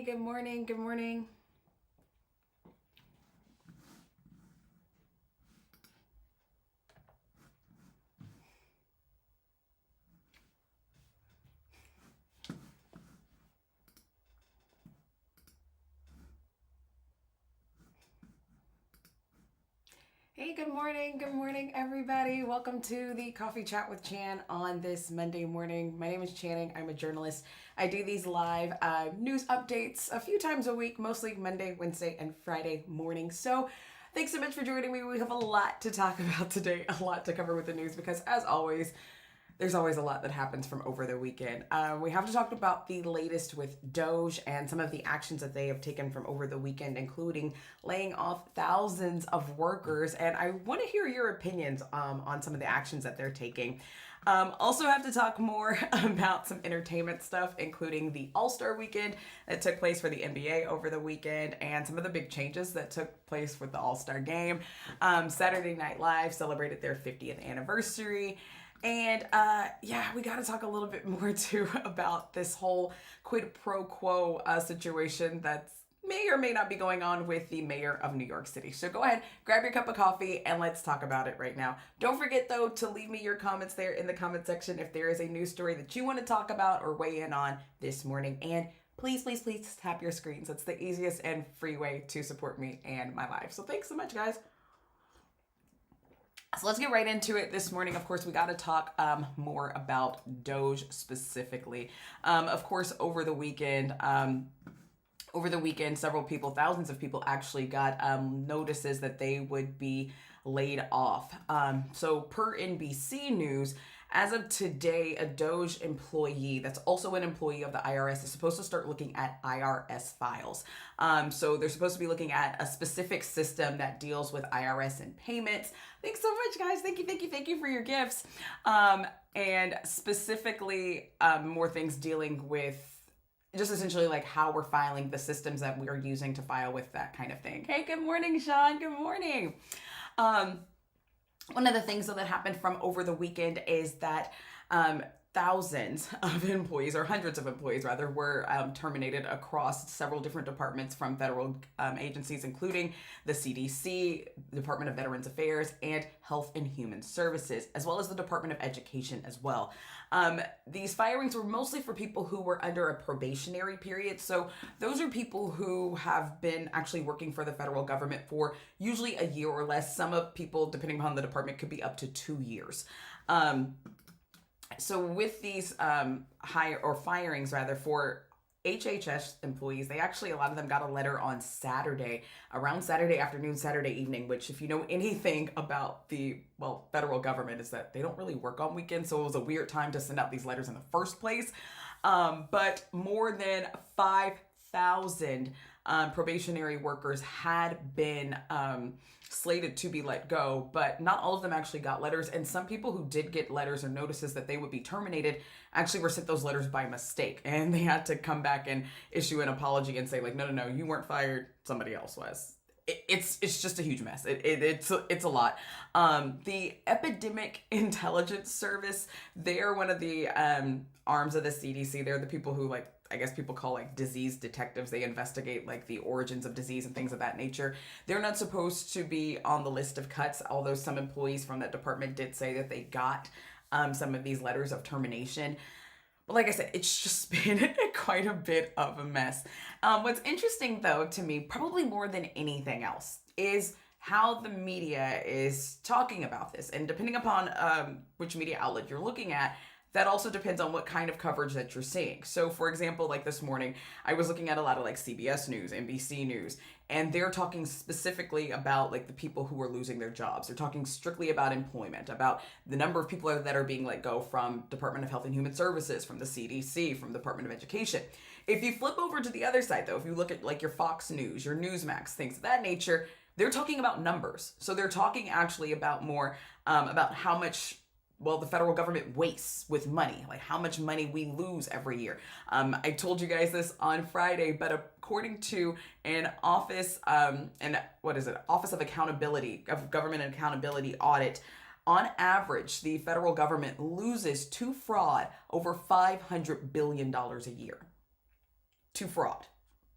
good morning. Good morning. Hey, good morning. Good morning, everybody. Welcome to the Coffee Chat with Chan on this Monday morning. My name is Channing. I'm a journalist. I do these live news updates a few times a week, mostly Monday, Wednesday, and Friday morning. So thanks so much for joining me. We have a lot to talk about today, a lot to cover with the news because, as always, there's always a lot that happens from over the weekend. We have to talk about the latest with Doge and some of the actions that they have taken from over the weekend, including laying off thousands of workers. And I want to hear your opinions on some of the actions that they're taking. Also have to talk more about some entertainment stuff, including the All-Star weekend that took place for the NBA over the weekend and some of the big changes that took place with the All-Star game. Saturday Night Live celebrated their 50th anniversary. And we got to talk a little bit more too about this whole quid pro quo situation that's may or may not be going on with the mayor of New York City. So go ahead, grab your cup of coffee, and let's talk about it right now. Don't forget, though, to leave me your comments there in the comment section if there is a news story that you want to talk about or weigh in on this morning. And please, please, please tap your screens. It's the easiest and free way to support me and my life. So thanks so much, guys. So let's get right into it this morning. Of course, we got to talk more about Doge specifically. Of course, over the weekend, several people, thousands of people actually got notices that they would be laid off. So per NBC News, as of today, a Doge employee that's also an employee of the IRS is supposed to start looking at IRS files. So they're supposed to be looking at a specific system that deals with IRS and payments. Thanks so much, guys. Thank you for your gifts. And specifically, more things dealing with just essentially like how we're filing, the systems that we are using to file with that kind of thing. Hey, good morning, Sean. Good morning. One of the things that happened from over the weekend is that thousands of employees, or hundreds of employees rather, were terminated across several different departments from federal agencies, including the CDC, Department of Veterans Affairs, and Health and Human Services, as well as the Department of Education as well. These firings were mostly for people who were under a probationary period. So those are people who have been actually working for the federal government for usually a year or less. Some of people, depending upon the department, could be up to 2 years. So with these firings rather for HHS employees, they actually, a lot of them got a letter on Saturday, around Saturday afternoon, Saturday evening, which if you know anything about the, federal government, is that they don't really work on weekends. So it was a weird time to send out these letters in the first place. But more than 5,000 probationary workers had been slated to be let go, but not all of them actually got letters. And some people who did get letters or notices that they would be terminated actually were sent those letters by mistake, and they had to come back and issue an apology and say like, no, you weren't fired, somebody else was. It's just a huge mess. It's a lot. The Epidemic Intelligence Service, they're one of the arms of the CDC. They're the people who, like, I guess people call like disease detectives. They investigate like the origins of disease and things of that nature. They're not supposed to be on the list of cuts, although some employees from that department did say that they got some of these letters of termination. But like I said, it's just been quite a bit of a mess. What's interesting, though, to me, probably more than anything else, is how the media is talking about this. And depending upon which media outlet you're looking at, that also depends on what kind of coverage that you're seeing. So, for example, like this morning, I was looking at a lot of like CBS News, NBC News, and they're talking specifically about like the people who are losing their jobs. They're talking strictly about employment, about the number of people that are being let go from Department of Health and Human Services, from the CDC, from Department of Education. If you flip over to the other side, though, if you look at like your Fox News, your Newsmax, things of that nature, they're talking about numbers. So they're talking actually about more about how much the federal government wastes with money, like how much money we lose every year. I told you guys this on Friday, but according to an Office of Accountability, of Government and Accountability audit, on average, the federal government loses to fraud over $500 billion a year. To fraud.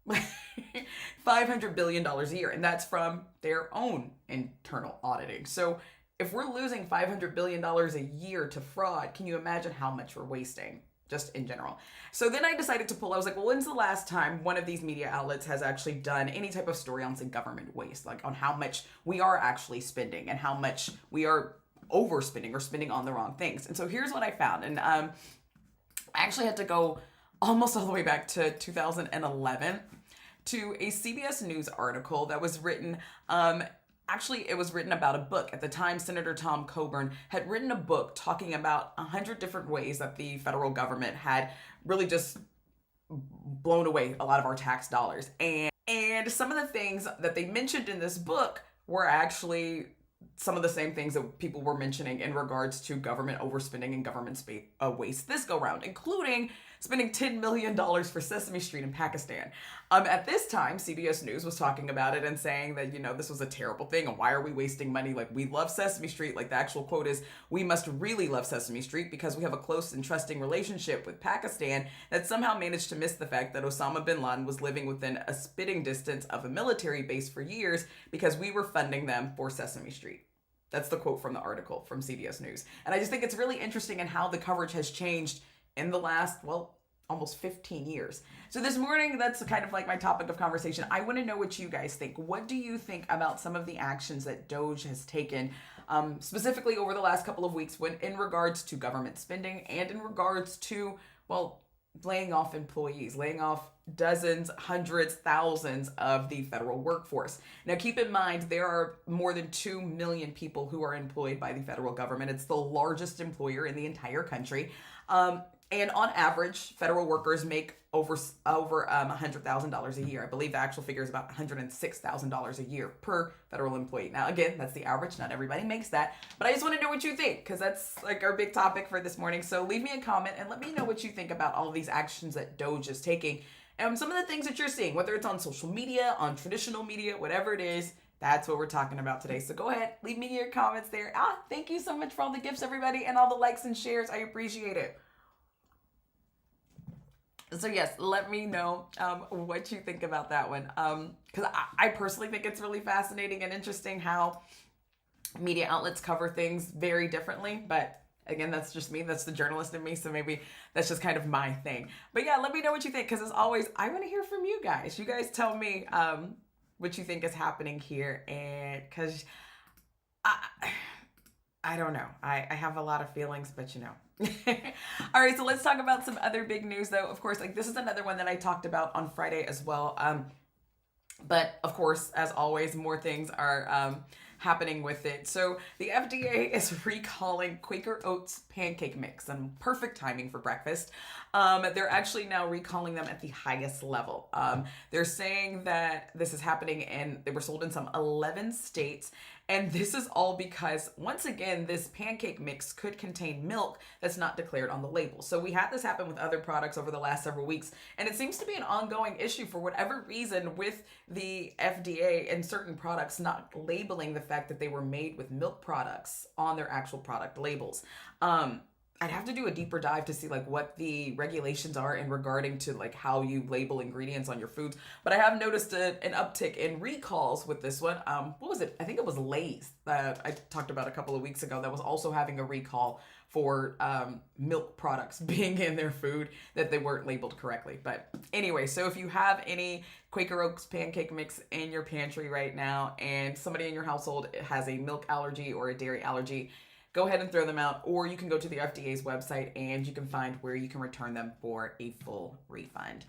$500 billion a year. And that's from their own internal auditing. So if we're losing $500 billion a year to fraud, can you imagine how much we're wasting? Just in general. So then I decided to pull. I was like, well, when's the last time one of these media outlets has actually done any type of story on, say, government waste, like on how much we are actually spending and how much we are overspending or spending on the wrong things? And so here's what I found. And I actually had to go almost all the way back to 2011 to a CBS News article that was written. Actually, it was written about a book. At the time, Senator Tom Coburn had written a book talking about 100 different ways that the federal government had really just blown away a lot of our tax dollars. And some of the things that they mentioned in this book were actually some of the same things that people were mentioning in regards to government overspending and government waste this go round, including spending $10 million for Sesame Street in Pakistan. At this time, CBS News was talking about it and saying that, this was a terrible thing and why are we wasting money? Like, we love Sesame Street. Like, the actual quote is, we must really love Sesame Street because we have a close and trusting relationship with Pakistan that somehow managed to miss the fact that Osama bin Laden was living within a spitting distance of a military base for years because we were funding them for Sesame Street. That's the quote from the article from CBS News. And I just think it's really interesting in how the coverage has changed in the last, almost 15 years. So this morning, that's kind of like my topic of conversation. I want to know what you guys think. What do you think about some of the actions that Doge has taken, specifically over the last couple of weeks when in regards to government spending and in regards to, laying off employees, laying off dozens, hundreds, thousands of the federal workforce. Now, keep in mind, there are more than 2 million people who are employed by the federal government. It's the largest employer in the entire country. And on average, federal workers make over $100,000 a year. I believe the actual figure is about $106,000 a year per federal employee. Now, again, that's the average. Not everybody makes that. But I just want to know what you think because that's like our big topic for this morning. So leave me a comment and let me know what you think about all of these actions that Doge is taking. And some of the things that you're seeing, whether it's on social media, on traditional media, whatever it is, that's what we're talking about today. So go ahead, leave me your comments there. Thank you so much for all the gifts, everybody, and all the likes and shares. I appreciate it. So yes, let me know what you think about that one. Because I personally think it's really fascinating and interesting how media outlets cover things very differently. But again, that's just me. That's the journalist in me. So maybe that's just kind of my thing. But yeah, let me know what you think. Because as always, I want to hear from you guys. You guys tell me what you think is happening here. And because I don't know. I have a lot of feelings, but All right, so let's talk about some other big news, though. Of course, this is another one that I talked about on Friday as well. But of course, as always, more things are happening with it. So the FDA is recalling Quaker Oats pancake mix, and perfect timing for breakfast. They're actually now recalling them at the highest level. They're saying that this is happening and they were sold in some 11 states. And this is all because, once again, this pancake mix could contain milk that's not declared on the label. So we had this happen with other products over the last several weeks, and it seems to be an ongoing issue for whatever reason with the FDA and certain products not labeling the fact that they were made with milk products on their actual product labels. I'd have to do a deeper dive to see what the regulations are in regarding to how you label ingredients on your foods. But I have noticed an uptick in recalls with this one. What was it? I think it was Lay's that I talked about a couple of weeks ago that was also having a recall for milk products being in their food that they weren't labeled correctly. But anyway, so if you have any Quaker Oats pancake mix in your pantry right now and somebody in your household has a milk allergy or a dairy allergy, go ahead and throw them out, or you can go to the FDA's website and you can find where you can return them for a full refund.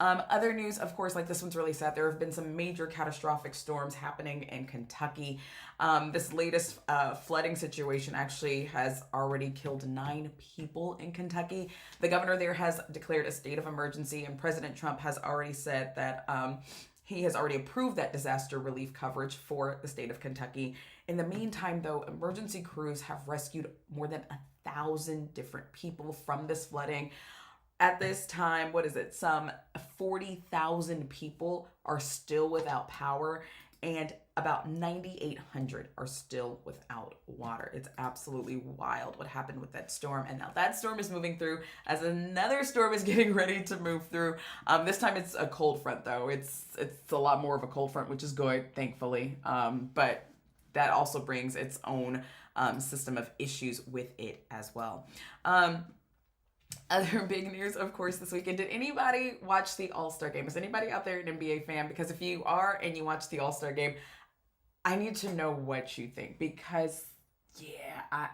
Other news, of course, this one's really sad. There have been some major catastrophic storms happening in Kentucky. This latest flooding situation actually has already killed 9 people in Kentucky. The governor there has declared a state of emergency, and President Trump has already said that he has already approved that disaster relief coverage for the state of Kentucky. In the meantime, though, emergency crews have rescued more than 1,000 different people from this flooding. At this time, some 40,000 people are still without power. and about 9,800 are still without water. It's absolutely wild what happened with that storm. And now that storm is moving through as another storm is getting ready to move through. This time it's a cold front though. It's a lot more of a cold front, which is good, thankfully. But that also brings its own system of issues with it as well. Other big news, of course, this weekend. Did anybody watch the All-Star game? Is anybody out there an NBA fan? Because if you are and you watch the All-Star game, I need to know what you think because, yeah,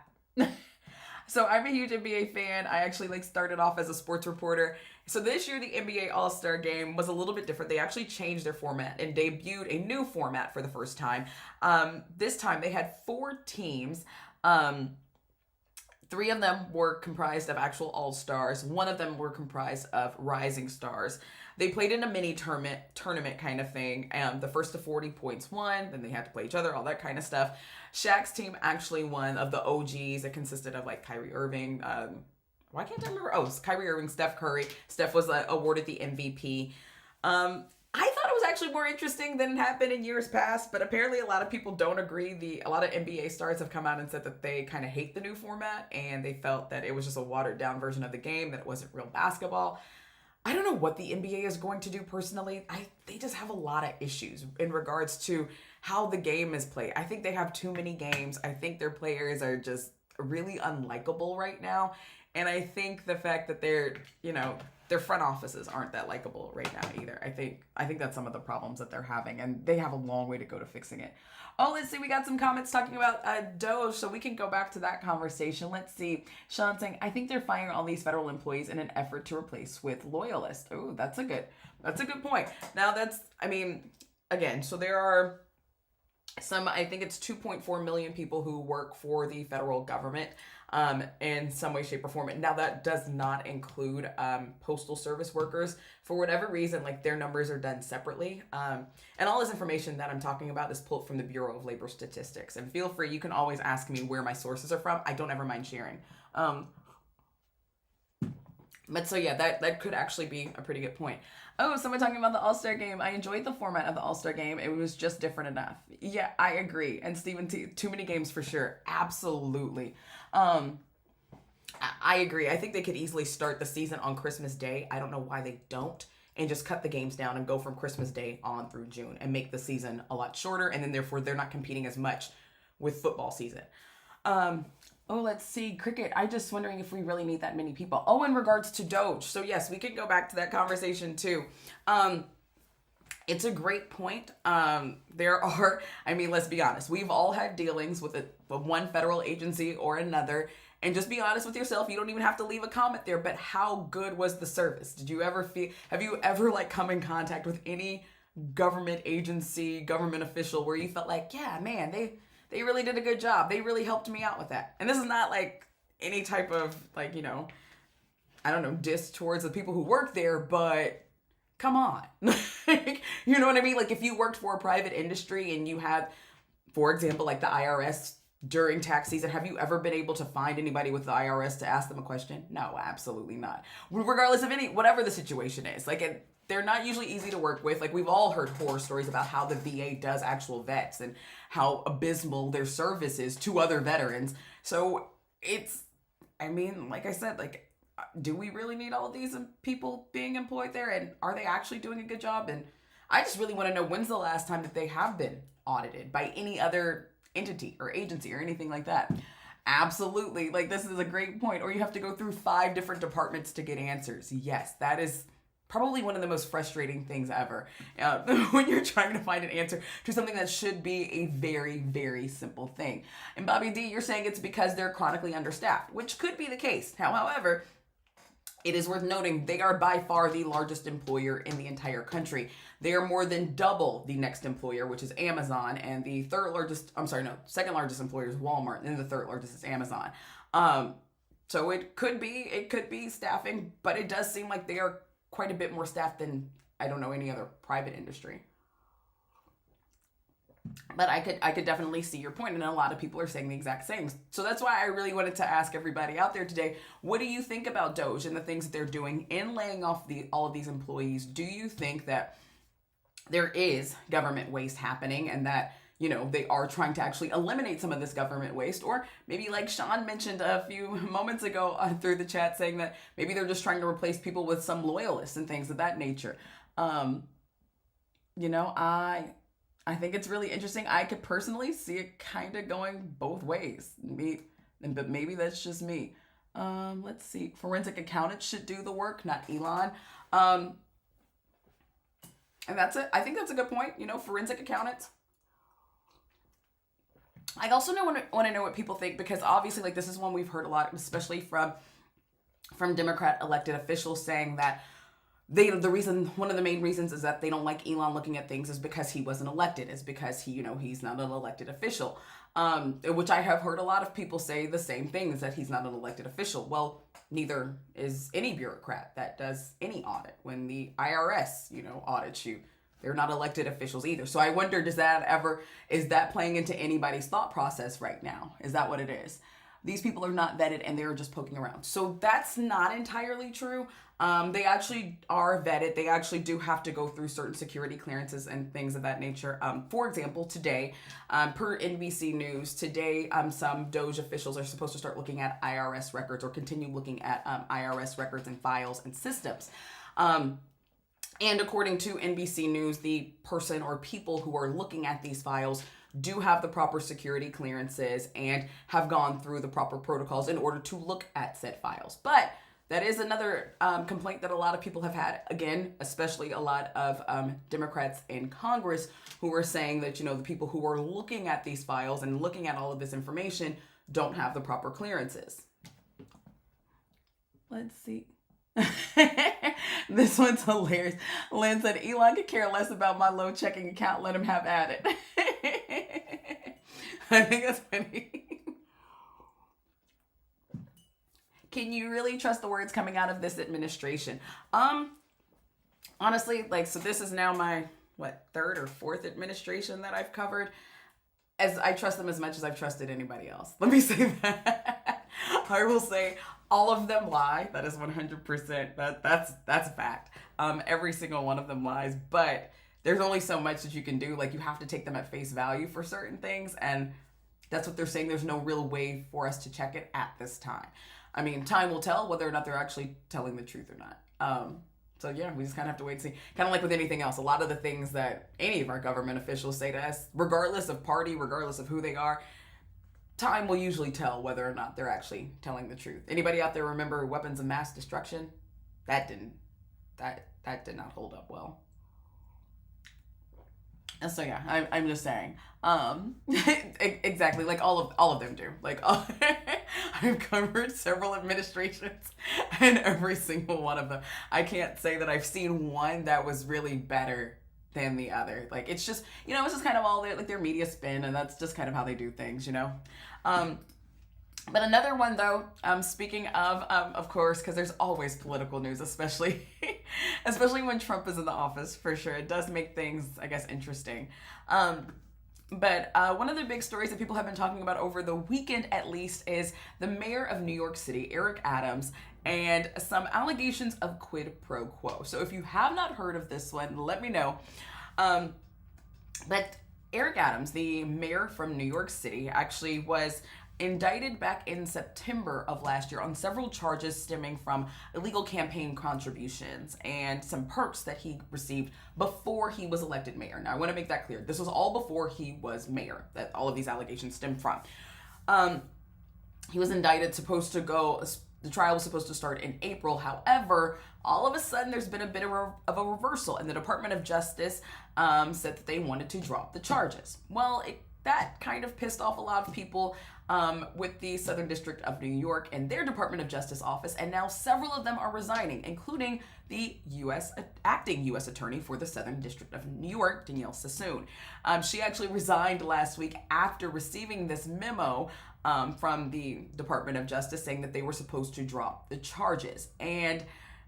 so I'm a huge NBA fan. I actually started off as a sports reporter. So this year, the NBA All-Star Game was a little bit different. They actually changed their format and debuted a new format for the first time. This time, they had 4 teams. 3 of them were comprised of actual All-Stars. 1 of them were comprised of rising stars. They played in a mini tournament kind of thing. The first to 40 points won. Then they had to play each other, all that kind of stuff. Shaq's team actually won of the OGs. It consisted of Kyrie Irving. Why can't I remember? Oh, it's Kyrie Irving, Steph Curry. Steph was awarded the MVP. I thought it was actually more interesting than it had been in years past, but apparently a lot of people don't agree. A lot of NBA stars have come out and said that they kind of hate the new format and they felt that it was just a watered down version of the game, that it wasn't real basketball. I don't know what the NBA is going to do personally. They just have a lot of issues in regards to how the game is played. I think they have too many games. I think their players are just really unlikable right now. And I think the fact that their front offices aren't that likable right now either. I think that's some of the problems that they're having, and they have a long way to go to fixing it. Oh, let's see. We got some comments talking about Doge, so we can go back to that conversation. Let's see. Sean saying, I think they're firing all these federal employees in an effort to replace with loyalists. Oh, that's a good point. Now again, so there are some, I think it's 2.4 million people who work for the federal government in some way, shape, or form. Now that does not include postal service workers. For whatever reason, their numbers are done separately. And all this information that I'm talking about is pulled from the Bureau of Labor Statistics. And feel free, you can always ask me where my sources are from. I don't ever mind sharing. But so yeah, that could actually be a pretty good point. Oh, someone talking about the All-Star Game. I enjoyed the format of the All-Star Game. It was just different enough. Yeah, I agree. And Stephen T, too many games for sure. Absolutely. I agree. I think they could easily start the season on Christmas Day. I don't know why they don't. And just cut the games down and go from Christmas Day on through June and make the season a lot shorter. And then therefore they're not competing as much with football season. Oh, let's see. Cricket. I'm just wondering if we really need that many people. Oh, in regards to Doge. So yes, we can go back to that conversation too. It's a great point. There are, let's be honest. We've all had dealings with one federal agency or another. And just be honest with yourself. You don't even have to leave a comment there. But how good was the service? Have you ever come in contact with any government agency, government official where you felt yeah, man, they really did a good job. They really helped me out with that. And this is not any type of diss towards the people who work there, but come on. You know what I mean? If you worked for a private industry and you had, for example, the IRS during tax season, have you ever been able to find anybody with the IRS to ask them a question? No, absolutely not. Regardless of whatever the situation is. They're not usually easy to work with. We've all heard horror stories about how the VA does actual vets and how abysmal their service is to other veterans. So it's, like I said, do we really need all of these people being employed there? And are they actually doing a good job? And I just really want to know, when's the last time that they have been audited by any other entity or agency or anything like that? Absolutely. This is a great point. Or you have to go through 5 different departments to get answers. Yes, that is probably one of the most frustrating things ever when you're trying to find an answer to something that should be a very, very simple thing. And Bobby D, you're saying it's because they're chronically understaffed, which could be the case. However, it is worth noting they are by far the largest employer in the entire country. They are more than double the next employer, which is Amazon, and the second largest employer is Walmart, and then the third largest is Amazon. So it could be staffing, but it does seem like they are quite a bit more staffed than, any other private industry. But I could definitely see your point, and a lot of people are saying the exact same. So that's why I really wanted to ask everybody out there today, what do you think about Doge and the things that they're doing in laying off all of these employees? Do you think that there is government waste happening, and that they are trying to actually eliminate some of this government waste. Or maybe, like Sean mentioned a few moments ago through the chat, saying that maybe they're just trying to replace people with some loyalists and things of that nature. um I think it's really interesting. I could personally see it kind of going both ways. But maybe that's just me. Let's see. Forensic accountants should do the work, not Elon. Um, and that's it. I think that's a good point. Forensic accountants. I also want to know what people think, because obviously, like, this is one we've heard a lot, especially from Democrat elected officials, saying that one of the main reasons is that they don't like Elon looking at things is because he wasn't elected, is because he's not an elected official. Which I have heard a lot of people say the same thing, is that he's not an elected official. Well, neither is any bureaucrat that does any audit. When the IRS, audits you, they're not elected officials either. So I wonder, is that playing into anybody's thought process right now? Is that what it is? These people are not vetted and they're just poking around. So that's not entirely true. They actually are vetted. They actually do have to go through certain security clearances and things of that nature. For example, today, per NBC News, today some DOJ officials are supposed to start looking at IRS records, or continue looking at IRS records and files and systems. And according to NBC News, the person or people who are looking at these files do have the proper security clearances and have gone through the proper protocols in order to look at said files. But that is another complaint that a lot of people have had, again, especially a lot of Democrats in Congress, who are saying that, the people who are looking at these files and looking at all of this information don't have the proper clearances. Let's see. This one's hilarious. Lynn said, Elon could care less about my low checking account. Let him have at it. I think that's funny. Can you really trust the words coming out of this administration? Honestly, so this is now my, third or fourth administration that I've covered. As I trust them as much as I've trusted anybody else. Let me say that. I will say all of them lie. That is 100%. That's a fact. Every single one of them lies, but there's only so much that you can do. You have to take them at face value for certain things, and that's what they're saying. There's no real way for us to check it at this time. I mean, time will tell whether or not they're actually telling the truth or not. So yeah, we just kind of have to wait and see. Kind of like with anything else, a lot of the things that any of our government officials say to us, regardless of party, regardless of who they are, time will usually tell whether or not they're actually telling the truth. Anybody out there remember weapons of mass destruction? That did not hold up well. And so yeah, I'm just saying. Exactly, all of them do. I've covered several administrations, and every single one of them, I can't say that I've seen one that was really better than the other. It's just, it's just kind of all their media spin, and that's just kind of how they do things. But another one, though, speaking of course, because there's always political news, especially when Trump is in the office, for sure. It does make things, I guess, interesting. But one of the big stories that people have been talking about over the weekend, at least, is the mayor of New York City, Eric Adams, and some allegations of quid pro quo. So if you have not heard of this one, let me know. But Eric Adams, the mayor from New York City, actually was indicted back in September of last year on several charges stemming from illegal campaign contributions and some perks that he received before he was elected mayor. Now, I want to make that clear. This was all before he was mayor that all of these allegations stemmed from. He was indicted, the trial was supposed to start in April. However, all of a sudden, there's been a bit of a reversal, and the Department of Justice said that they wanted to drop the charges. Well, that kind of pissed off a lot of people with the Southern District of New York and their Department of Justice office, and now several of them are resigning, including the acting U.S. Attorney for the Southern District of New York, Danielle Sassoon. She actually resigned last week after receiving this memo from the Department of Justice saying that they were supposed to drop the charges. And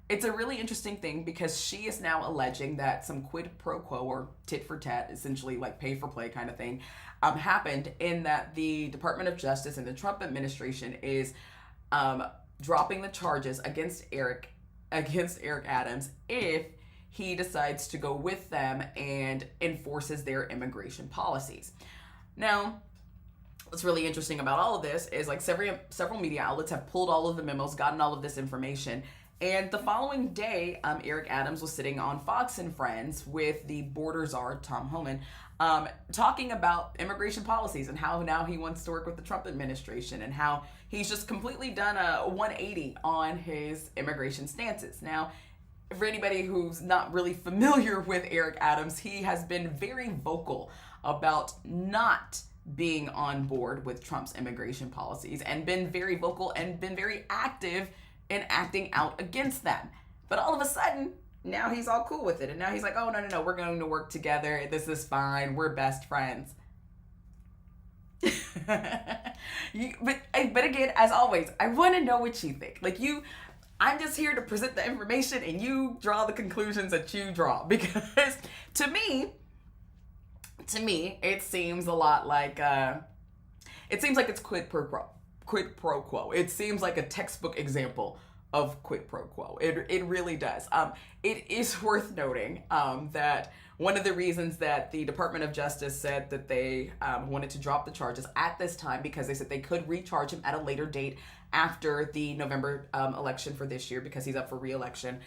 it's a really interesting thing because she is now alleging that some quid pro quo, or tit for tat, essentially pay for play kind of thing, happened, in that the Department of Justice and the Trump administration is dropping the charges against Eric Adams if he decides to go with them and enforces their immigration policies. Now, what's really interesting about all of this is like several media outlets have pulled all of the memos, gotten all of this information. And the following day, Eric Adams was sitting on Fox and Friends with the border czar, Tom Homan, talking about immigration policies and how now he wants to work with the Trump administration and how he's just completely done a 180 on his immigration stances. Now, for anybody who's not really familiar with Eric Adams, he has been very vocal about not being on board with Trump's immigration policies and been very vocal and been very active in acting out against them. But all of a sudden, now he's all cool with it. And now he's like, oh, no, we're going to work together. This is fine. We're best friends. But again, as always, I want to know what you think. I'm just here to present the information and you draw the conclusions that you draw. Because to me, it seems a lot like, it's quid pro quo. Quid pro quo. It seems like a textbook example of quid pro quo. It really does. It is worth noting that one of the reasons that the Department of Justice said that they wanted to drop the charges at this time, because they said they could recharge him at a later date after the November election for this year, because he's up for re-election.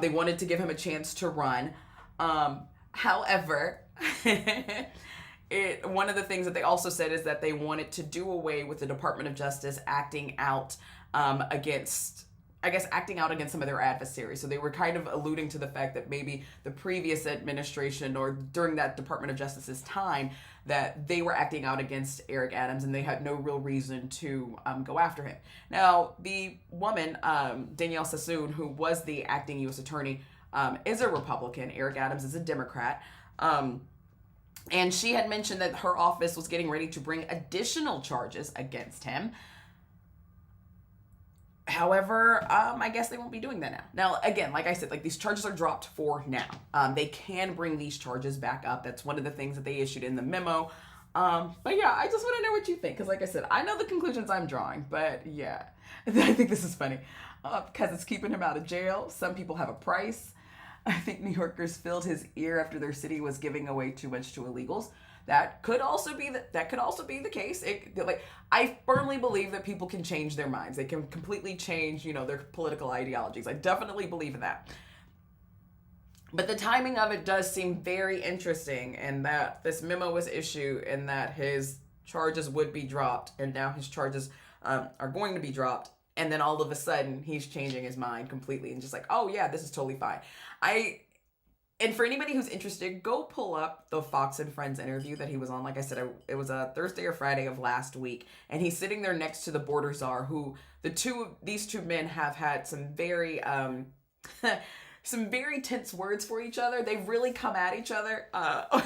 They wanted to give him a chance to run. However, one of the things that they also said is that they wanted to do away with the Department of Justice acting out against some of their adversaries. So they were kind of alluding to the fact that maybe the previous administration or during that Department of Justice's time that they were acting out against Eric Adams and they had no real reason to go after him. Now, the woman, Danielle Sassoon, who was the acting U.S. attorney, is a Republican. Eric Adams is a Democrat. And she had mentioned that her office was getting ready to bring additional charges against him. However, I guess they won't be doing that now. Now, again, like I said, these charges are dropped for now. They can bring these charges back up. That's one of the things that they issued in the memo. But yeah, I just want to know what you think. Because like I said, I know the conclusions I'm drawing. But yeah, I think this is funny. Because it's keeping him out of jail. Some people have a price. I think New Yorkers filled his ear after their city was giving away too much to illegals. That could also be the case. I firmly believe that people can change their minds. They can completely change, their political ideologies. I definitely believe in that. But the timing of it does seem very interesting, and that this memo was issued and that his charges would be dropped, and now his charges are going to be dropped. And then all of a sudden, he's changing his mind completely and just like, oh yeah, this is totally fine. And for anybody who's interested, go pull up the Fox and Friends interview that he was on. Like I said, it was a Thursday or Friday of last week. And he's sitting there next to the border czar, who these two men have had some very tense words for each other. They've really come at each other,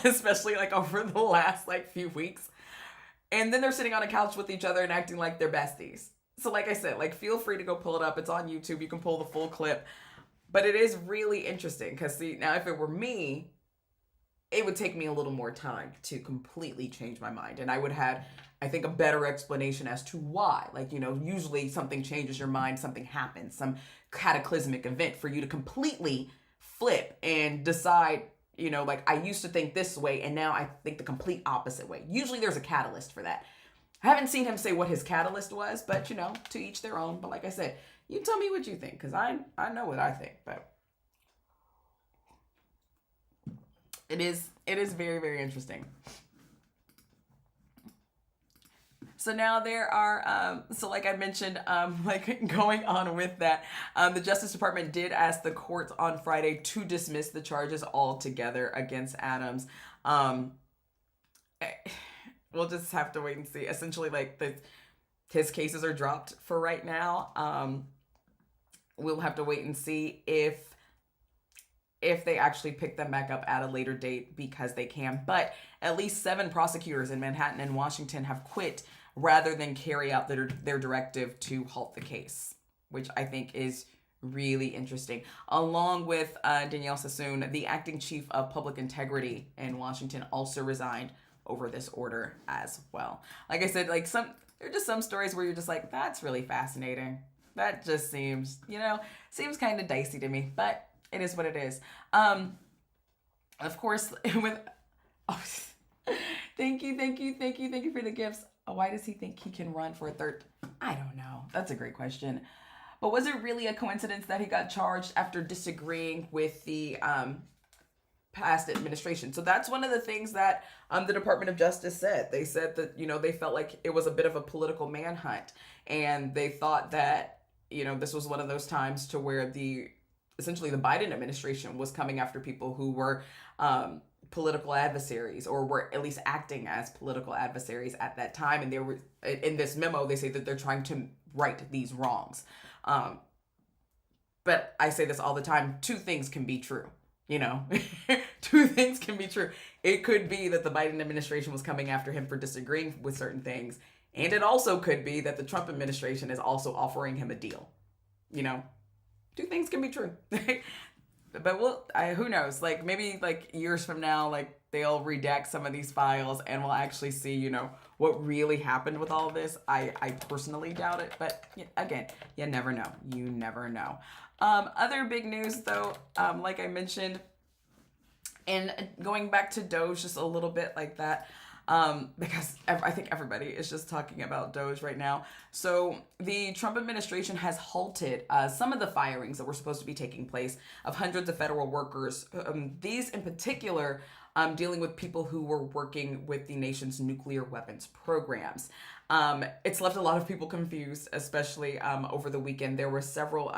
especially over the last few weeks. And then they're sitting on a couch with each other and acting like they're besties. So like I said, feel free to go pull it up. It's on YouTube. You can pull the full clip. But it is really interesting because, now if it were me, it would take me a little more time to completely change my mind. And I would have, I think, a better explanation as to why. Usually something changes your mind, something happens, some cataclysmic event for you to completely flip and decide, I used to think this way and now I think the complete opposite way. Usually there's a catalyst for that. I haven't seen him say what his catalyst was, but, to each their own. But like I said, you tell me what you think, because I know what I think, but it is very, very interesting. So now there are, like I mentioned, going on with that, the Justice Department did ask the courts on Friday to dismiss the charges altogether against Adams. We'll just have to wait and see. Essentially, his cases are dropped for right now. We'll have to wait and see if they actually pick them back up at a later date, because they can. But at least 7 prosecutors in Manhattan and Washington have quit rather than carry out their directive to halt the case, which I think is really interesting. Along with Danielle Sassoon, the acting chief of public integrity in Washington also resigned over this order as well. Like I said, there are just some stories where you're just like, that's really fascinating. That just seems kind of dicey to me, but It is what it is. Of course, with oh, thank you for the gifts. Why does he think he can run for a third? I don't know. That's a great question. But was it really a coincidence that he got charged after disagreeing with the past administration? So that's one of the things that the Department of Justice said. They said that, they felt like it was a bit of a political manhunt, and they thought that, this was one of those times to where essentially the Biden administration was coming after people who were political adversaries, or were at least acting as political adversaries at that time. And they were, in this memo, they say that they're trying to right these wrongs. But I say this all the time, two things can be true. Two things can be true. It could be that the Biden administration was coming after him for disagreeing with certain things. And it also could be that the Trump administration is also offering him a deal. Two things can be true. But who knows? Like, maybe like years from now, like they'll redact some of these files and we'll actually see, what really happened with all of this. I personally doubt it. But again, you never know. You never know. Other big news though, like I mentioned, and going back to Doge just a little bit like that, because I think everybody is just talking about Doge right now. So the Trump administration has halted some of the firings that were supposed to be taking place of hundreds of federal workers. These in particular dealing with people who were working with the nation's nuclear weapons programs. It's left a lot of people confused, especially over the weekend. There were several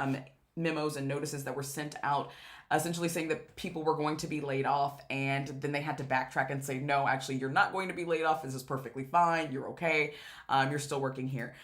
memos and notices that were sent out essentially saying that people were going to be laid off, and then they had to backtrack and say, no, actually, you're not going to be laid off. This is perfectly fine. You're okay. You're still working here.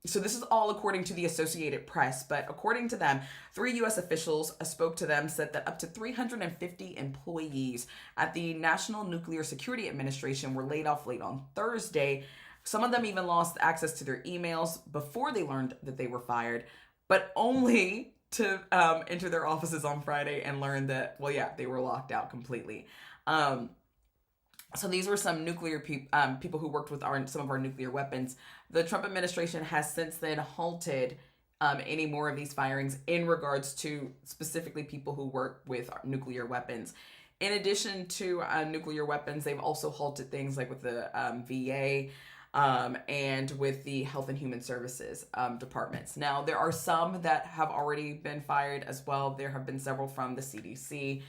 So this is all according to the Associated Press, but according to them, 3 U.S. officials spoke to them, said that up to 350 employees at the National Nuclear Security Administration were laid off late on Thursday. Some of them even lost access to their emails before they learned that they were fired, but only to enter their offices on Friday and learn that, they were locked out completely. So these were some nuclear people who worked with some of our nuclear weapons. The Trump administration has since then halted any more of these firings in regards to specifically people who work with nuclear weapons. In addition to nuclear weapons, they've also halted things like with the VA, and with the Health and Human Services departments. Now, there are some that have already been fired as well. There have been several from the CDC,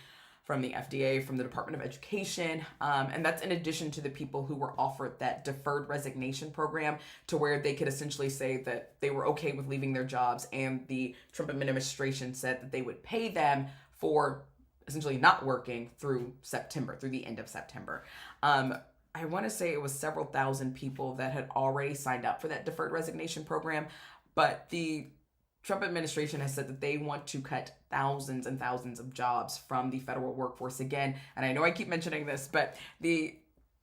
from the FDA, from the Department of Education, and that's in addition to the people who were offered that deferred resignation program, to where they could essentially say that they were okay with leaving their jobs, and the Trump administration said that they would pay them for essentially not working through September, through the end of September. I want to say it was several thousand people that had already signed up for that deferred resignation program, but the Trump administration has said that they want to cut thousands and thousands of jobs from the federal workforce again. And I know I keep mentioning this, but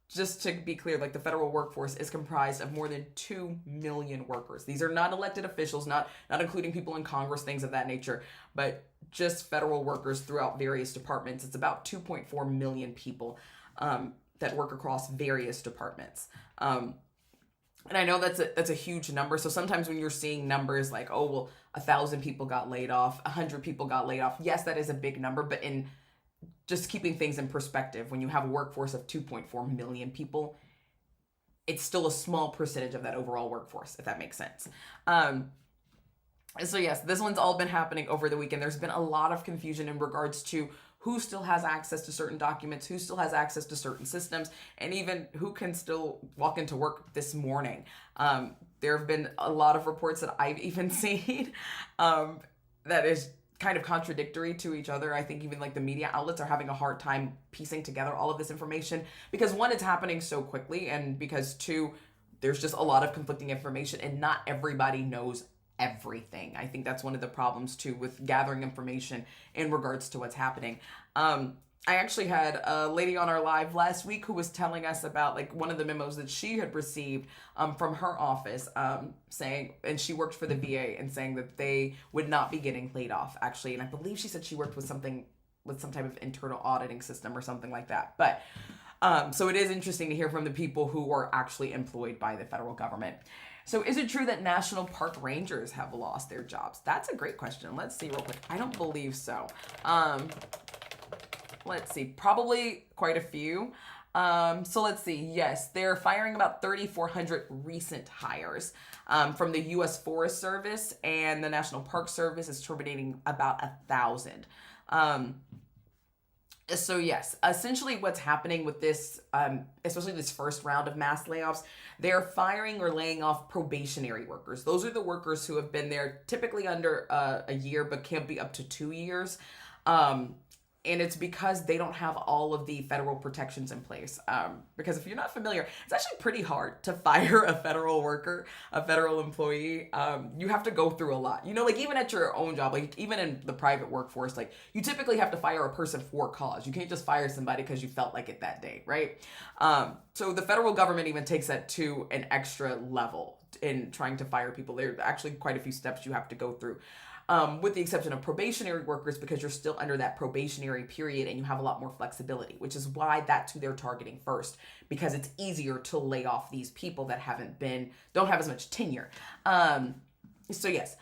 just to be clear, like, the federal workforce is comprised of more than 2 million workers. These are not elected officials, not including people in Congress, things of that nature, but just federal workers throughout various departments. It's about 2.4 million people that work across various departments. And I know that's a huge number. So sometimes when you're seeing numbers like, 1,000 people got laid off, 100 people got laid off, yes, that is a big number. But in just keeping things in perspective, when you have a workforce of 2.4 million people, it's still a small percentage of that overall workforce, if that makes sense. So yes, this one's all been happening over the weekend. There's been a lot of confusion in regards to who still has access to certain documents, who still has access to certain systems, and even who can still walk into work this morning. There have been a lot of reports that I've even seen that is kind of contradictory to each other. I think even like the media outlets are having a hard time piecing together all of this information because, one, it's happening so quickly, and because, two, there's just a lot of conflicting information and not everybody knows everything. I think that's one of the problems too with gathering information in regards to what's happening. I actually had a lady on our live last week who was telling us about like one of the memos that she had received from her office, saying, and she worked for the VA, and saying that they would not be getting laid off actually. And I believe she said she worked with some type of internal auditing system or something like that. But so it is interesting to hear from the people who are actually employed by the federal government. So is it true that national park rangers have lost their jobs? That's a great question. Let's see real quick. I don't believe so. Let's see, probably quite a few. So let's see. Yes, they're firing about 3,400 recent hires from the U.S. Forest Service, and the National Park Service is terminating about 1,000. So yes, essentially what's happening with this, especially this first round of mass layoffs, they're firing or laying off probationary workers. Those are the workers who have been there typically under a year, but can be up to 2 years. And it's because they don't have all of the federal protections in place. Because if you're not familiar, it's actually pretty hard to fire a federal worker, a federal employee. You have to go through a lot. You know, like even at your own job, like even in the private workforce, like you typically have to fire a person for cause. You can't just fire somebody because you felt like it that day, right? So the federal government even takes that to an extra level in trying to fire people. There are actually quite a few steps you have to go through. With the exception of probationary workers, because you're still under that probationary period and you have a lot more flexibility, which is why that's who they're targeting first, because it's easier to lay off these people that don't have as much tenure. So yes,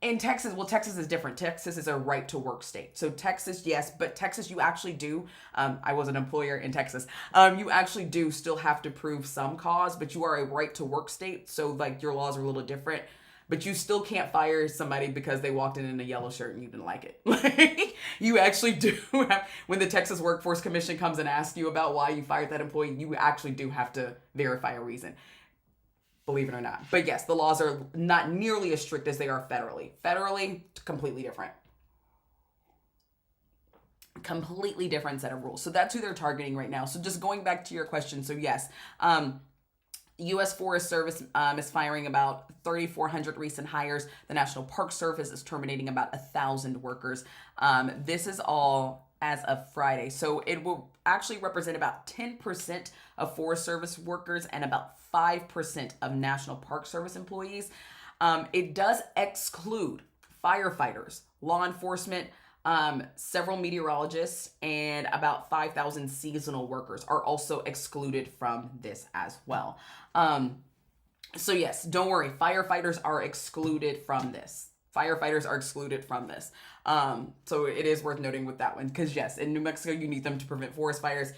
in Texas, well, Texas is different. Texas is a right to work state. So Texas, yes, but Texas, you actually do, I was an employer in Texas, you actually do still have to prove some cause, but you are a right to work state. So like your laws are a little different. But you still can't fire somebody because they walked in a yellow shirt and you didn't like it. Like, you actually do have, when the Texas Workforce Commission comes and asks you about why you fired that employee, you actually do have to verify a reason, believe it or not. But yes, the laws are not nearly as strict as they are federally. Federally, completely different. Completely different set of rules. So that's who they're targeting right now. So just going back to your question. So yes, U.S. Forest Service is firing about 3,400 recent hires. The National Park Service is terminating about 1,000 workers. This is all as of Friday. So it will actually represent about 10% of Forest Service workers and about 5% of National Park Service employees. It does exclude firefighters, law enforcement, several meteorologists, and about 5,000 seasonal workers are also excluded from this as well. So yes, don't worry. Firefighters are excluded from this. Firefighters are excluded from this. So it is worth noting with that one, because yes, in New Mexico, you need them to prevent forest fires.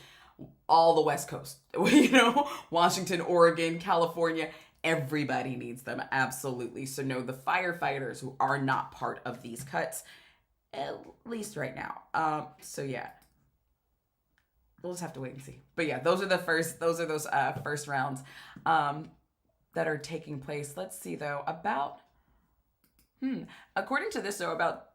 All the West Coast, you know, Washington, Oregon, California, everybody needs them. Absolutely. So no, the firefighters who are not part of these cuts, at least right now. So yeah, we'll just have to wait and see. But yeah, those are those first rounds that are taking place. Let's see though, according to this though, about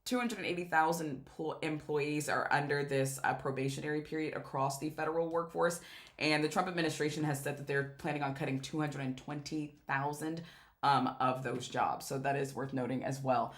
280,000 employees are under this probationary period across the federal workforce, and the Trump administration has said that they're planning on cutting 220,000 of those jobs. So that is worth noting as well.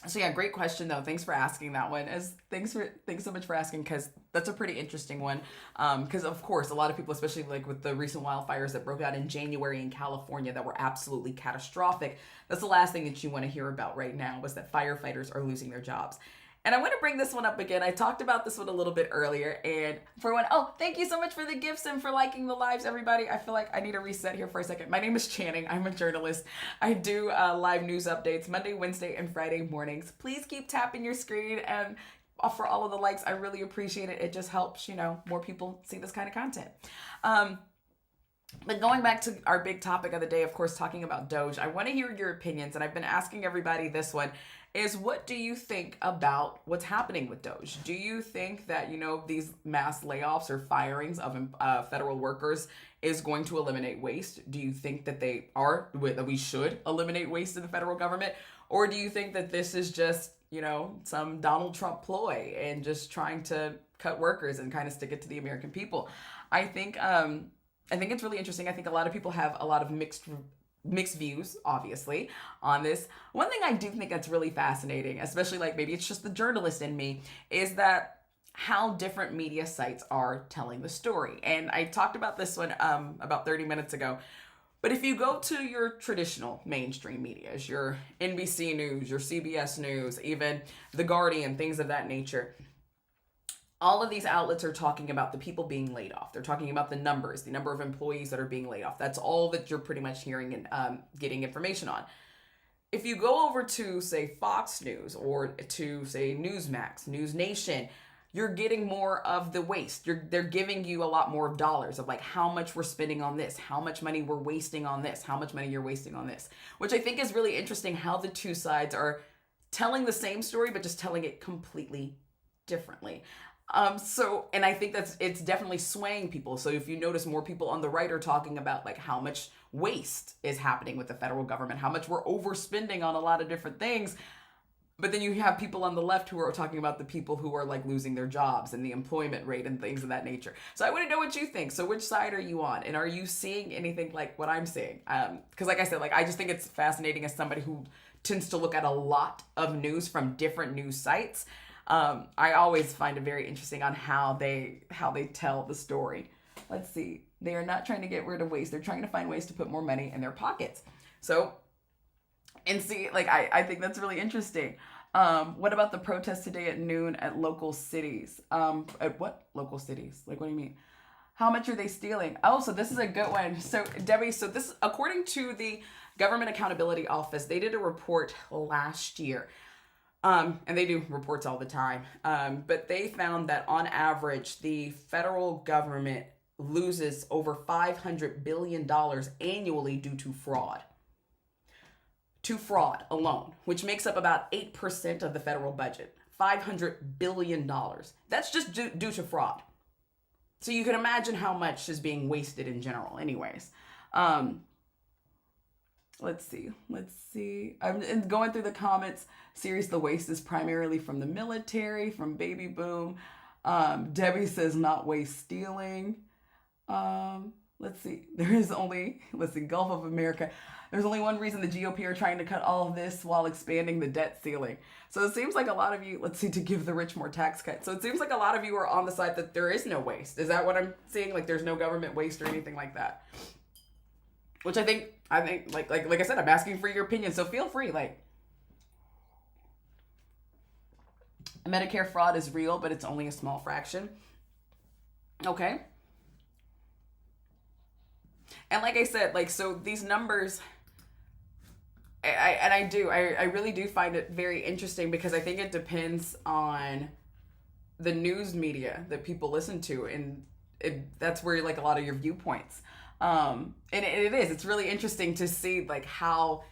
So yeah, great question though. Thanks for asking that one. Thanks so much for asking, because that's a pretty interesting one. Because of course, a lot of people, especially like with the recent wildfires that broke out in January in California that were absolutely catastrophic, that's the last thing that you want to hear about right now, was that firefighters are losing their jobs. And I want to bring this one up again. I talked about this one a little bit earlier. And for one, thank you so much for the gifts and for liking the lives, everybody. I feel like I need a reset here for a second. My name is Channing. I'm a journalist. I do live news updates Monday, Wednesday, and Friday mornings. Please keep tapping your screen and for all of the likes. I really appreciate it. It just helps, more people see this kind of content. But going back to our big topic of the day, of course, talking about Doge, I want to hear your opinions. And I've been asking everybody this one. What do you think about what's happening with Doge? Do you think that, these mass layoffs or firings of federal workers is going to eliminate waste? Do you think that that we should eliminate waste in the federal government? Or do you think that this is just, some Donald Trump ploy and just trying to cut workers and kind of stick it to the American people? I think it's really interesting. I think a lot of people have a lot of mixed views, obviously, on this. One thing I do think that's really fascinating, especially like maybe it's just the journalist in me, is that how different media sites are telling the story. And I talked about this one about 30 minutes ago. But if you go to your traditional mainstream medias, your NBC News, your CBS News, even The Guardian, things of that nature, all of these outlets are talking about the people being laid off. They're talking about the numbers, the number of employees that are being laid off. That's all that you're pretty much hearing and getting information on. If you go over to, say, Fox News or to, say, Newsmax, News Nation, you're getting more of the waste. They're giving you a lot more dollars of like how much we're spending on this, how much money we're wasting on this, how much money you're wasting on this, which I think is really interesting how the two sides are telling the same story, but just telling it completely differently. And I think it's definitely swaying people. So if you notice, more people on the right are talking about like how much waste is happening with the federal government, how much we're overspending on a lot of different things. But then you have people on the left who are talking about the people who are like losing their jobs and the employment rate and things of that nature. So I want to know what you think. So which side are you on? And are you seeing anything like what I'm seeing? Because like I said, like I just think it's fascinating as somebody who tends to look at a lot of news from different news sites. I always find it very interesting on how they tell the story. Let's see. They are not trying to get rid of waste. They're trying to find ways to put more money in their pockets. So, and see, like, I think that's really interesting. What about the protest today at noon at local cities? At what local cities? Like, what do you mean? How much are they stealing? Oh, so this is a good one. So, Debbie, so this, according to the Government Accountability Office, they did a report last year. And they do reports all the time. But they found that on average, the federal government loses over $500 billion annually due to fraud. To fraud alone, which makes up about 8% of the federal budget. $500 billion. That's just due to fraud. So you can imagine how much is being wasted in general anyways. Let's see. I'm going through the comments. Serious, the waste is primarily from the military, from baby boom. Debbie says not waste stealing. Let's see. Gulf of America. There's only one reason the GOP are trying to cut all of this while expanding the debt ceiling. So it seems like a lot of you, to give the rich more tax cuts. So it seems like a lot of you are on the side that there is no waste. Is that what I'm seeing? Like there's no government waste or anything like that? Which I think like I said, I'm asking for your opinion. So feel free, Medicare fraud is real, but it's only a small fraction. Okay. And like I said, so these numbers, I really do find it very interesting because I think it depends on the news media that people listen to, and that's where like a lot of your viewpoints. And it's really interesting to see like how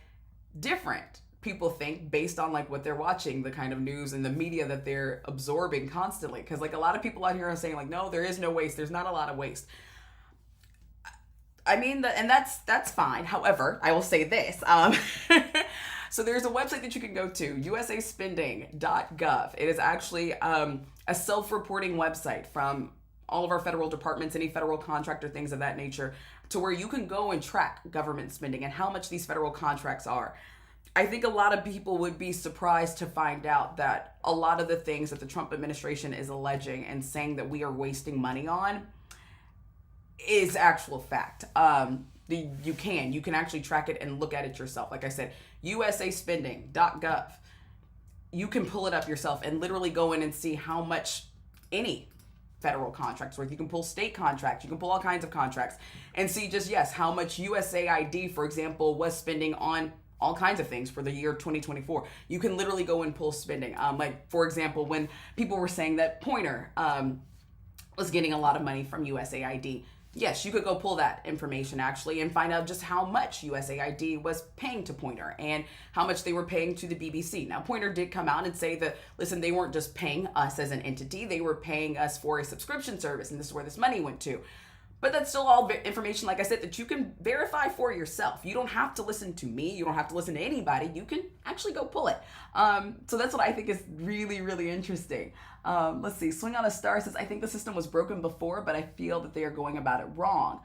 different people think based on like what they're watching, the kind of news and the media that they're absorbing constantly. Because like a lot of people out here are saying like, no, there is no waste. There's not a lot of waste. I mean, and that's fine. However, I will say this. So there's a website that you can go to, usaspending.gov. It is actually a self-reporting website from all of our federal departments, any federal contractor, things of that nature, to where you can go and track government spending and how much these federal contracts are. I think a lot of people would be surprised to find out that a lot of the things that the Trump administration is alleging and saying that we are wasting money on is actual fact. You can actually track it and look at it yourself. Like I said, usaspending.gov. You can pull it up yourself and literally go in and see how much any federal contracts worth. You can pull state contracts. You can pull all kinds of contracts and see how much USAID, for example, was spending on all kinds of things for the year 2024. You can literally go and pull spending. Like, for example, when people were saying that Poynter was getting a lot of money from USAID, yes, you could go pull that information actually and find out just how much USAID was paying to Poynter and how much they were paying to the BBC. Now, Poynter did come out and say that, listen, they weren't just paying us as an entity, they were paying us for a subscription service, and this is where this money went to. But that's still all information, like I said, that you can verify for yourself. You don't have to listen to me. You don't have to listen to anybody. You can actually go pull it. So that's what I think is really, really interesting. Let's see. Swing on a Star says, I think the system was broken before, but I feel that they are going about it wrong.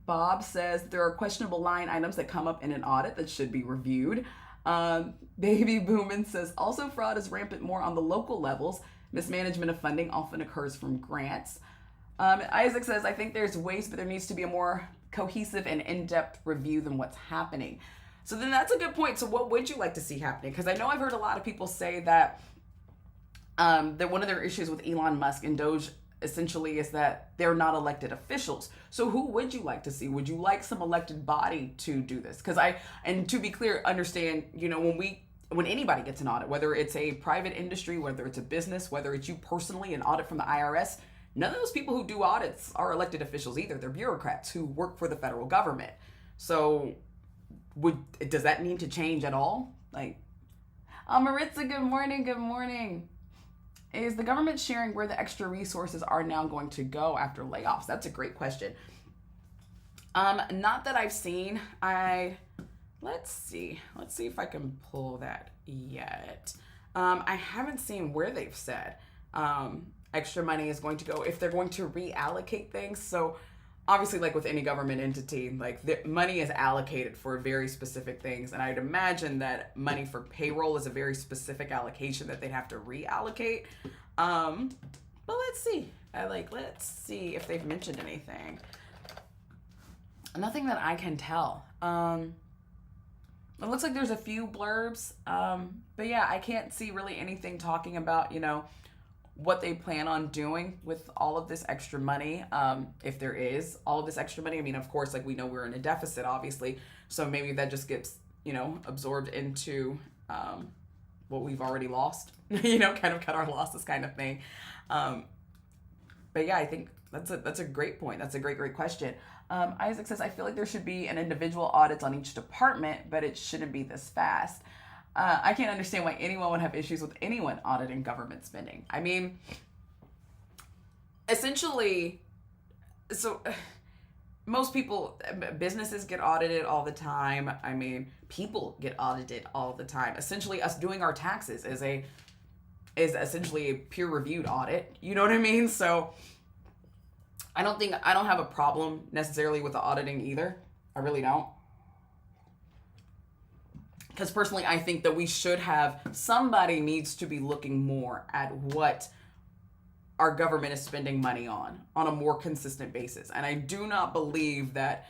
Bob says, there are questionable line items that come up in an audit that should be reviewed. Baby Boomin says, also fraud is rampant more on the local levels. Mismanagement of funding often occurs from grants. Isaac says, I think there's waste, but there needs to be a more cohesive and in-depth review than what's happening. So then that's a good point. So what would you like to see happening? Because I know I've heard a lot of people say that that one of their issues with Elon Musk and Doge essentially is that they're not elected officials. So who would you like to see? Would you like some elected body to do this? Because and to be clear, understand, when anybody gets an audit, whether it's a private industry, whether it's a business, whether it's you personally, an audit from the IRS, none of those people who do audits are elected officials either. They're bureaucrats who work for the federal government. So does that need to change at all? Like, Maritza, good morning, good morning. Is the government sharing where the extra resources are now going to go after layoffs? That's a great question. Not that I've seen. Let's see if I can pull that yet. I haven't seen where they've said extra money is going to go, if they're going to reallocate things. So obviously, like with any government entity, like the money is allocated for very specific things, and I'd imagine that money for payroll is a very specific allocation that they'd have to reallocate. But let's see. Let's see if they've mentioned anything. Nothing that I can tell. It looks like there's a few blurbs, but yeah, I can't see really anything talking about what they plan on doing with all of this extra money, if there is all of this extra money. I mean, of course, like we know we're in a deficit, obviously, so maybe that just gets, absorbed into what we've already lost, kind of cut our losses kind of thing. But yeah, I think that's a great point. That's a great question. Isaac says, I feel like there should be an individual audits on each department, but it shouldn't be this fast. I can't understand why anyone would have issues with anyone auditing government spending. I mean, essentially, so most people, businesses get audited all the time. I mean, people get audited all the time. Essentially, us doing our taxes is essentially a peer-reviewed audit. You know what I mean? So I don't have a problem necessarily with the auditing either. I really don't. Because personally, I think that somebody needs to be looking more at what our government is spending money on a more consistent basis. And I do not believe that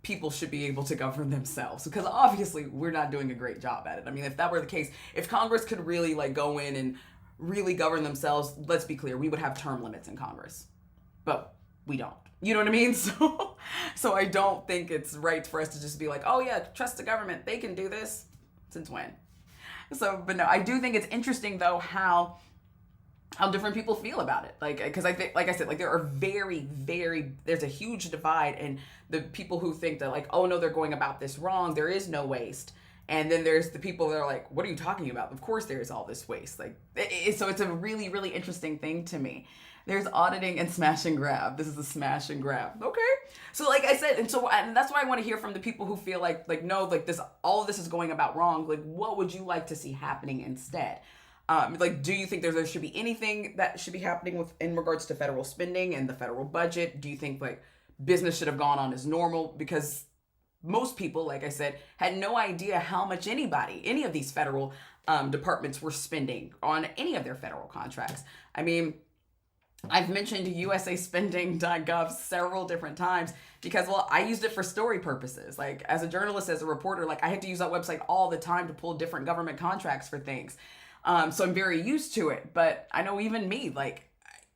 people should be able to govern themselves, because obviously we're not doing a great job at it. I mean, if that were the case, if Congress could really go in and really govern themselves, let's be clear, we would have term limits in Congress. But we don't. You know what I mean? So I don't think it's right for us to just be like, oh yeah, trust the government, they can do this. Since when? But no, I do think it's interesting though how different people feel about it. Because I think, like I said, there are there's a huge divide in the people who think that oh no, they're going about this wrong. There is no waste. And then there's the people that are like, what are you talking about? Of course there's all this waste. So it's a really, really interesting thing to me. There's auditing and smash and grab. This is a smash and grab. Okay. So like I said, and that's why I want to hear from the people who feel no, all of this is going about wrong. What would you like to see happening instead? Do you think there should be anything that should be happening in regards to federal spending and the federal budget? Do you think business should have gone on as normal? Because most people, like I said, had no idea how much any of these federal departments were spending on any of their federal contracts. I mean, I've mentioned usaspending.gov several different times because, I used it for story purposes. As a journalist, as a reporter, I had to use that website all the time to pull different government contracts for things. So I'm very used to it. But I know even me,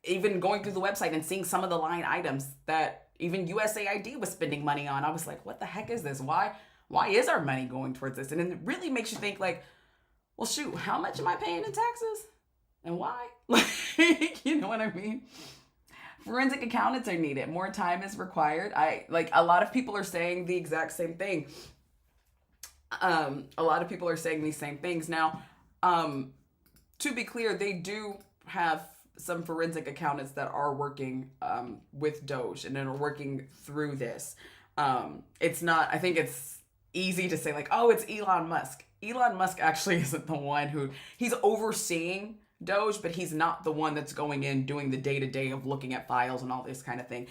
even going through the website and seeing some of the line items that even USAID was spending money on, I was like, what the heck is this? Why is our money going towards this? And it really makes you think well, shoot, how much am I paying in taxes? And why? You know what I mean? Forensic accountants are needed. More time is required. A lot of people are saying the exact same thing. A lot of people are saying these same things. Now, to be clear, they do have some forensic accountants that are working with Doge and then are working through this. It's not, I think it's easy to say oh, it's Elon Musk. Elon Musk actually isn't the one he's overseeing Doge, but he's not the one that's going in doing the day-to-day of looking at files and all this kind of thing.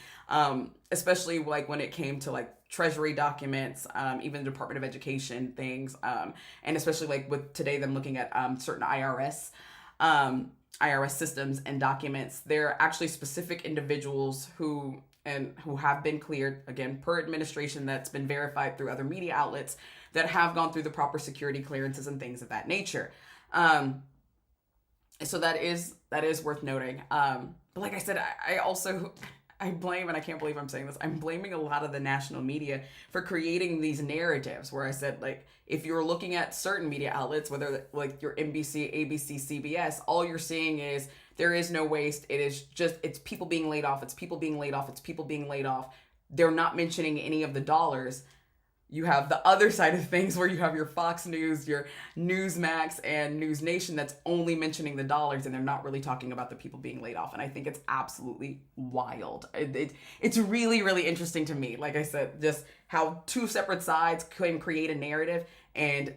Especially when it came to Treasury documents, even the Department of Education things, and especially with today them looking at certain IRS systems and documents. There are actually specific individuals who have been cleared, again, per administration, that's been verified through other media outlets, that have gone through the proper security clearances and things of that nature. So that is worth noting. But like I said, I also I blame, and I can't believe I'm saying this, I'm blaming a lot of the national media for creating these narratives where I said, like, if you're looking at certain media outlets, whether like your NBC, ABC, CBS, all you're seeing is there is no waste. It is just, it's people being laid off. It's people being laid off. It's people being laid off. They're not mentioning any of the dollars. You have the other side of things where you have your Fox News, your Newsmax, and News Nation that's only mentioning the dollars, and they're not really talking about the people being laid off. And I think it's absolutely wild. It's really, really interesting to me. Like I said, just how two separate sides can create a narrative, and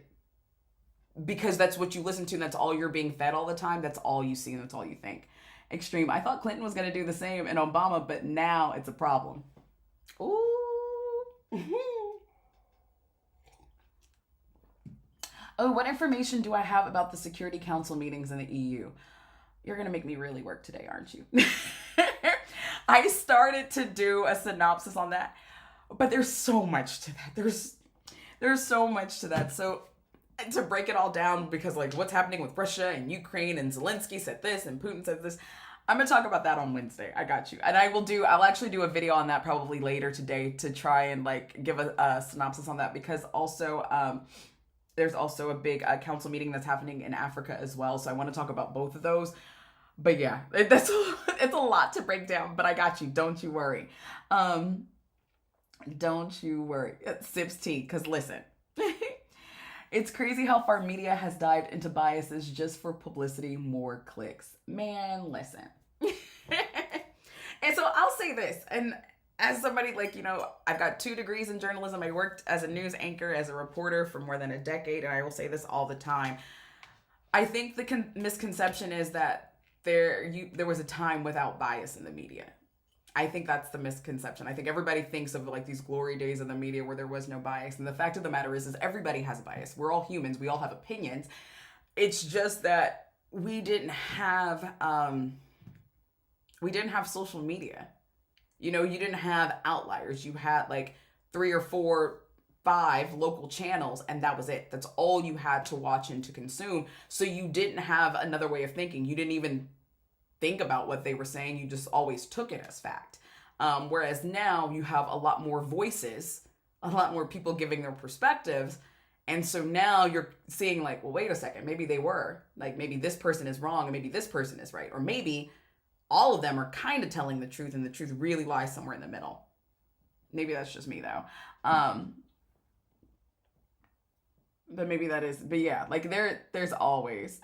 because that's what you listen to, and that's all you're being fed all the time, that's all you see, and that's all you think. Extreme. I thought Clinton was going to do the same and Obama, but now it's a problem. Ooh. Oh, what information do I have about the Security Council meetings in the EU? You're going to make me really work today, aren't you? I started to do a synopsis on that, but there's so much to that. There's so much to that. So to break it all down, because like what's happening with Russia and Ukraine, and Zelensky said this and Putin said this, I'm going to talk about that on Wednesday. I got you. And I'll actually do a video on that probably later today to try and like give a synopsis on that, because also, there's also a big council meeting that's happening in Africa as well. So I want to talk about both of those. But yeah, it's a lot to break down, but I got you. Don't you worry. Don't you worry. Sips tea, because listen, it's crazy how far media has dived into biases just for publicity, more clicks. Man, listen. And so I'll say this, and as somebody like, I've got 2 degrees in journalism. I worked as a news anchor, as a reporter for more than a decade, and I will say this all the time. I think the misconception is that there was a time without bias in the media. I think that's the misconception. I think everybody thinks of like these glory days of the media where there was no bias. And the fact of the matter is everybody has a bias. We're all humans. We all have opinions. It's just that we didn't have social media. You didn't have outliers. You had like 3 or 4, 5 local channels, and that was it. That's all you had to watch and to consume. So you didn't have another way of thinking. You didn't even think about what they were saying. You just always took it as fact. Whereas now you have a lot more voices, a lot more people giving their perspectives. And so now you're seeing like, well, wait a second, maybe they were. Like maybe this person is wrong and maybe this person is right. Or maybe all of them are kind of telling the truth and the truth really lies somewhere in the middle. Maybe that's just me though. But maybe that is, but yeah, like there's always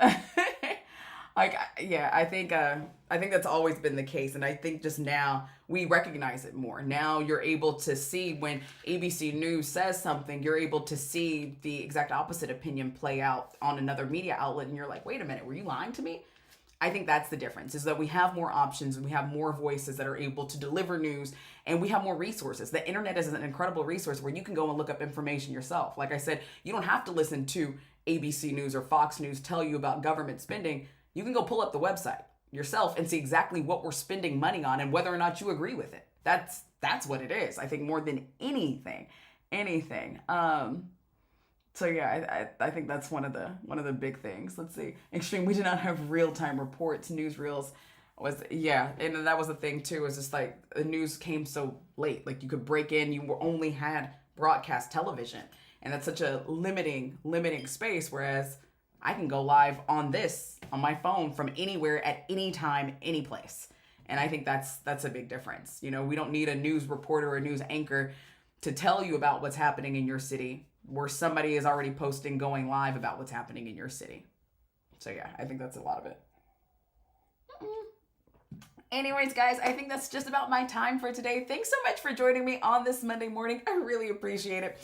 like, yeah, I think that's always been the case. And I think just now we recognize it more. Now you're able to see when ABC News says something, you're able to see the exact opposite opinion play out on another media outlet. And you're like, wait a minute, were you lying to me? I think that's the difference, is that we have more options and we have more voices that are able to deliver news, and we have more resources. The internet is an incredible resource where you can go and look up information yourself. Like I said, you don't have to listen to ABC News or Fox News tell you about government spending. You can go pull up the website yourself and see exactly what we're spending money on and whether or not you agree with it. That's what it is. I think more than anything. So yeah, I think that's one of the big things. Let's see. Extreme. We did not have real-time reports. Newsreels was, yeah, and that was the thing too. Is just like the news came so late. Like you could break in. You only had broadcast television, and that's such a limiting space. Whereas I can go live on my phone from anywhere at any time, any place. And I think that's a big difference. We don't need a news reporter or a news anchor to tell you about what's happening in your city, where somebody is already posting, going live about what's happening in your city. So yeah, I think that's a lot of it. Anyways, guys, I think that's just about my time for today. Thanks so much for joining me on this Monday morning. I really appreciate it.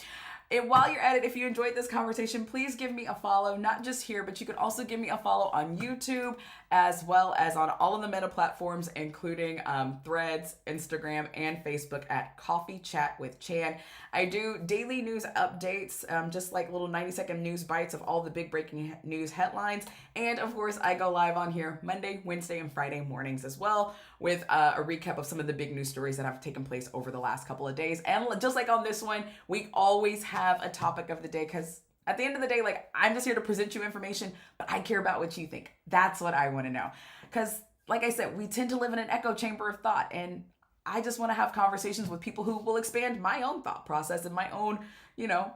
And while you're at it, if you enjoyed this conversation, please give me a follow, not just here, but you can also give me a follow on YouTube, as well as on all of the Meta platforms, including Threads, Instagram, and Facebook at Coffee Chat with Chan. I do daily news updates, just like little 90-second news bites of all the big breaking news headlines. And of course, I go live on here Monday, Wednesday, and Friday mornings as well, with a recap of some of the big news stories that have taken place over the last couple of days. And just like on this one, we always have a topic of the day, because At the end of the day, like, I'm just here to present you information, but I care about what you think. That's what I want to know. Because, like I said, we tend to live in an echo chamber of thought, and I just want to have conversations with people who will expand my own thought process and my own,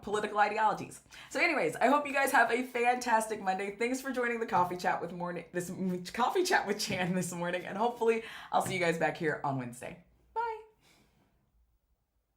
political ideologies. So anyways, I hope you guys have a fantastic Monday. Thanks for joining the coffee chat with Chan this morning, and hopefully I'll see you guys back here on Wednesday.